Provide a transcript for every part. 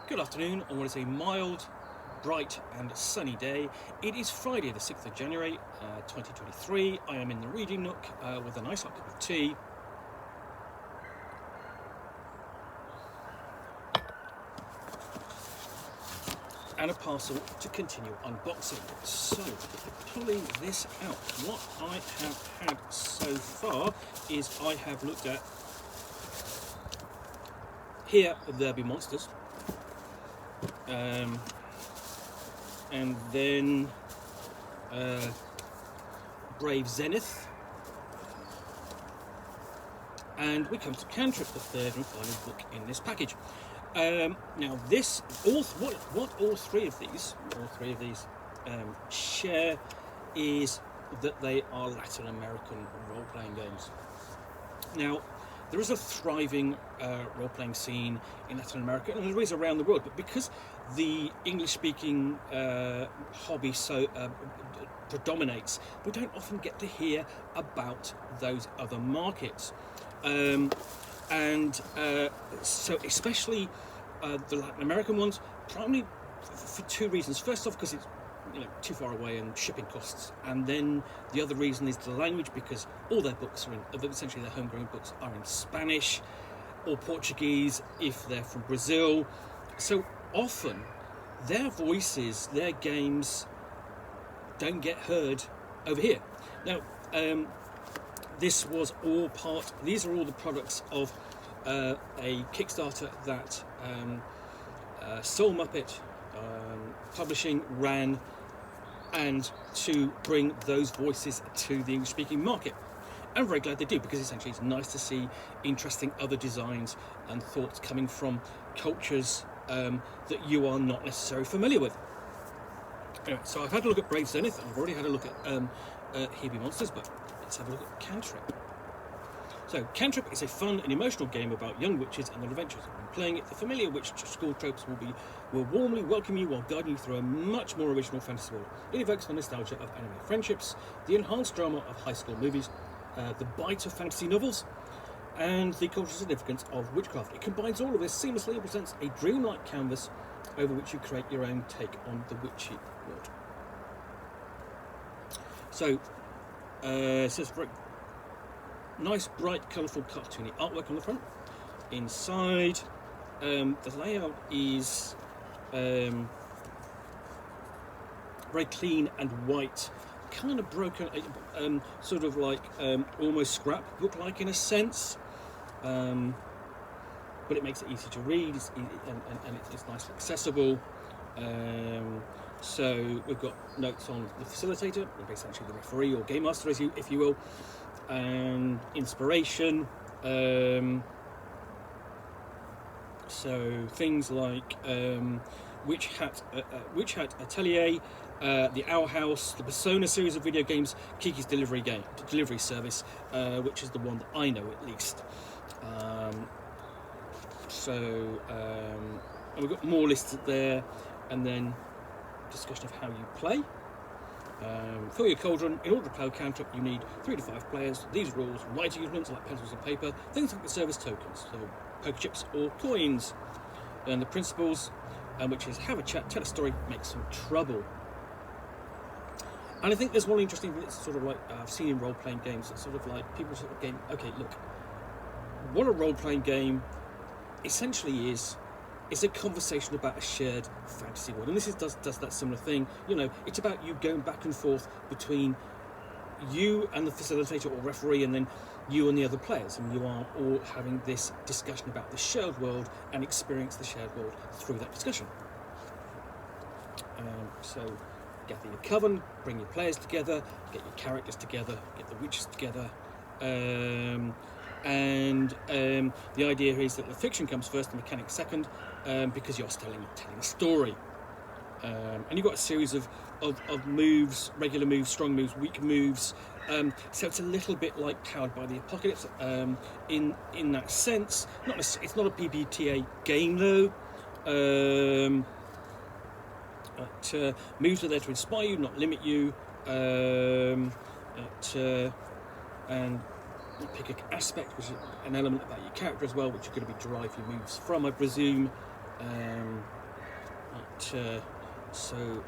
Good afternoon on what is a mild, bright and sunny day. It is Friday the 6th of January 2023. I am in the reading nook with a nice hot cup of tea. And a parcel to continue unboxing. So, pulling this out, what I have had so far is I have looked at Here There Be Monsters, and then Brave Zenith, and we come to Cantrip, the third and final book in this package. Now, this what all three of these share is that they are Latin American role-playing games. Now, there is a thriving role-playing scene in Latin America, and there is around the world, but because the English-speaking hobby predominates, we don't often get to hear about those other markets. So especially the Latin American ones, primarily for two reasons. First off, because it's too far away and shipping costs, and then the other reason is the language, because all their books are essentially their homegrown books are in Spanish or Portuguese if they're from Brazil. So often their voices, their games don't get heard over here. Now, these are all the products of a Kickstarter that Soul Muppet Publishing ran, and to bring those voices to the English-speaking market. I'm very glad they do, because essentially it's nice to see interesting other designs and thoughts coming from cultures that you are not necessarily familiar with. Anyway, so I've had a look at Brave Zenith, and I've already had a look at Here Be Monsters, but let's have a look at Cantrip. So, Cantrip is a fun and emotional game about young witches and their adventures. When playing it, the familiar witch school tropes will warmly welcome you while guiding you through a much more original fantasy world. It evokes the nostalgia of anime friendships, the enhanced drama of high school movies, the bite of fantasy novels, and the cultural significance of witchcraft. It combines all of this seamlessly and presents a dreamlike canvas over which you create your own take on the witchy world. So, it says nice, bright, colourful, cartoony artwork on the front. Inside, the layout is very clean and white, kind of broken, sort of like almost scrapbook-like in a sense, but it makes it easy to read, and it's nicely accessible. So we've got notes on the facilitator, essentially the referee or game master, if you will, and inspiration. So things like Witch Hat Atelier, the Owl House, the Persona series of video games, Kiki's delivery service, which is the one that I know at least. And we've got more listed there, and then discussion of how you play. Fill your cauldron. In order to play Cantrip, you need 3 to 5 players. These rules: writing implements like pencils and paper, things like the service tokens, so poker chips or coins. And the principles, which is have a chat, tell a story, make some trouble. And I think there's one interesting thing that's sort of like I've seen in role-playing games. It's sort of like people sort of game. Okay, look, what a role-playing game essentially is a conversation about a shared fantasy world, and this does that similar thing. It's about you going back and forth between you and the facilitator or referee, and then you and the other players, and you are all having this discussion about the shared world and experience the shared world through that discussion. So gather your coven, bring your players together, get your characters together, get the witches together. And the idea is that the fiction comes first, the mechanics second, because you're telling a story. And you've got a series of moves, regular moves, strong moves, weak moves. So it's a little bit like Powered by the Apocalypse in that sense. It's not a PBTA game though. But moves are there to inspire you, not limit you. And you pick an aspect, which is an element about your character as well, which you're going to be deriving your moves from, I presume. So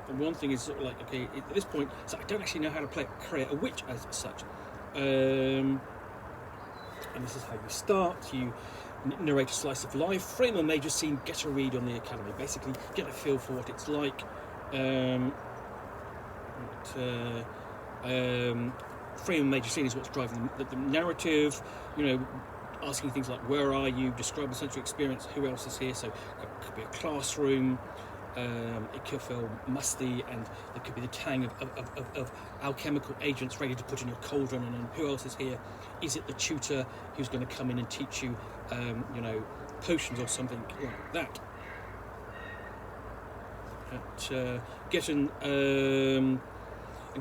one thing is sort of like, okay, at this point, so I don't actually know how to create a witch as such. And this is how you start. You narrate a slice of life, frame a major scene, get a read on the academy. Basically, get a feel for what it's like. Frame a major scene is what's driving the narrative. You know, asking things like, where are you? Describe the sensory experience. Who else is here? So it could be a classroom. It could feel musty, and there could be the tang of alchemical agents ready to put in your cauldron. And then who else is here? Is it the tutor who's going to come in and teach you, you know, potions or something like that?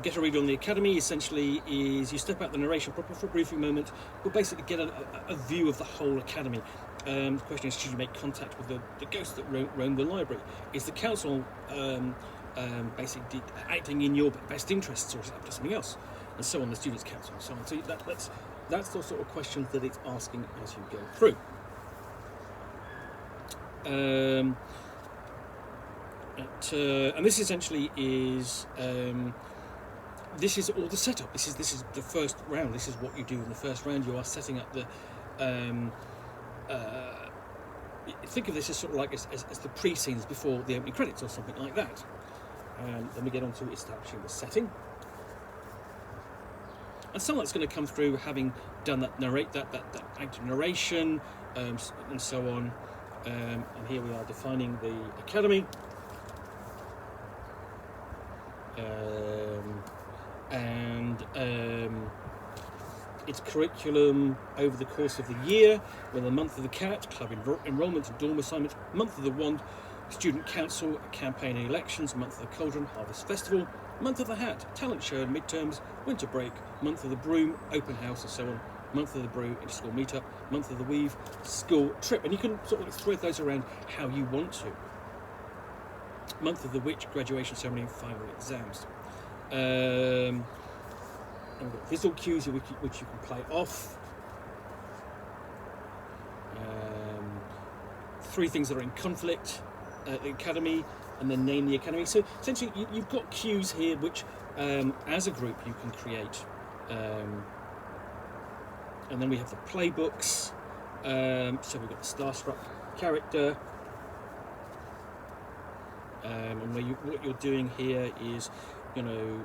Get a read on the academy essentially is you step out the narration for a briefing moment, but basically get a view of the whole academy. The question is, should you make contact with the ghosts that roam the library? Is the council basically acting in your best interests, or is it up to something else? And so on, the students' council and so on. So that's the sort of questions that it's asking as you go through. And this essentially is this is all the setup. This is the first round. This is what you do in the first round. You are setting up the. Think of this as sort of like as the pre-scenes before the opening credits or something like that. Then we get on to establishing the setting. And some of that's going to come through having done that active narration and so on. And here we are defining the academy. Its curriculum over the course of the year, with the month of the cat, club enrolment and dorm assignments, month of the wand, student council, campaign and elections, month of the cauldron, harvest festival, month of the hat, talent show and midterms, winter break, month of the broom, open house and so on, month of the brew, inter-school meetup, month of the weave, school trip. And you can sort of thread those around how you want to. Month of the witch, graduation ceremony and final exams. And we've got visual cues which you can play off. 3 things that are in conflict at the academy, and then name the academy. So essentially you've got cues here which as a group you can create. And then we have the playbooks. So we've got the starstruck character. And what you're doing here is, you know,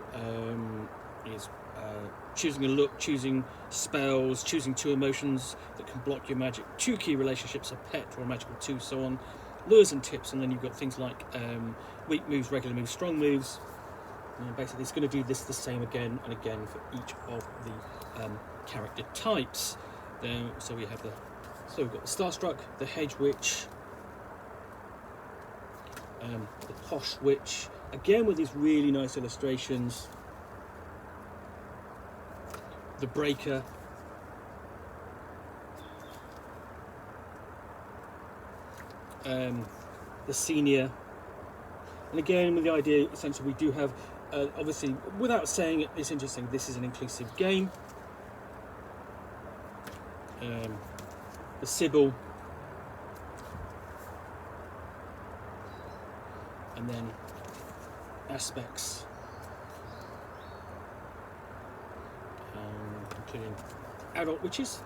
choosing a look, choosing spells, choosing 2 emotions that can block your magic, 2 key relationships, a pet or a magical 2, so on, lures and tips, and then you've got things like weak moves, regular moves, strong moves. And basically, it's going to do this the same again and again for each of the character types. So we've got the starstruck, the hedge witch, the posh witch, again with these really nice illustrations. The breaker, the senior, and again with the idea essentially we do have obviously, without saying it, it's interesting, this is an inclusive game. The Sybil, and then aspects, including adult witches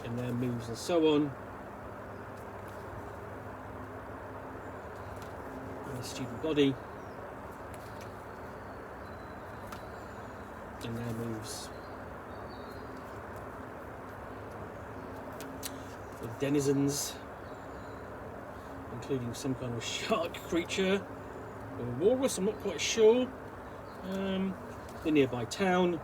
and their moves and so on, and the student body and their moves, the denizens, including some kind of shark creature or walrus, I'm not quite sure, the nearby town,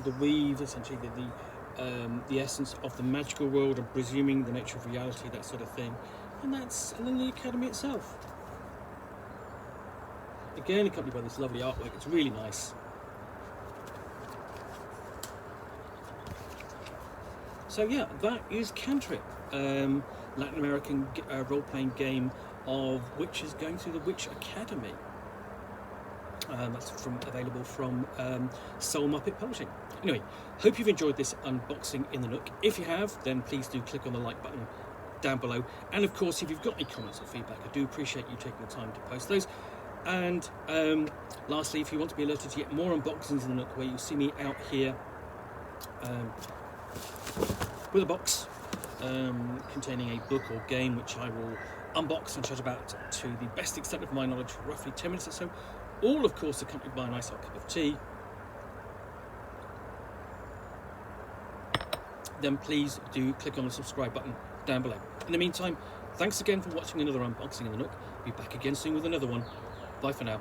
the weave, essentially the essence of the magical world and presuming the nature of reality, that sort of thing, and then the academy itself. Again, accompanied by this lovely artwork. It's really nice. So yeah, that is Cantrip, Latin American role-playing game of witches going through the Witch Academy. That's available from Soul Muppet Publishing. Anyway, hope you've enjoyed this unboxing in the Nook. If you have, then please do click on the like button down below. And of course, if you've got any comments or feedback, I do appreciate you taking the time to post those. And lastly, if you want to be alerted to get more unboxings in the Nook, where you see me out here with a box containing a book or game, which I will unbox and chat about to the best extent of my knowledge for roughly 10 minutes or so, all of course accompanied by a nice hot cup of tea, then please do click on the subscribe button down below. In the meantime, thanks again for watching another unboxing in the Nook. Be back again soon with another one. Bye for now.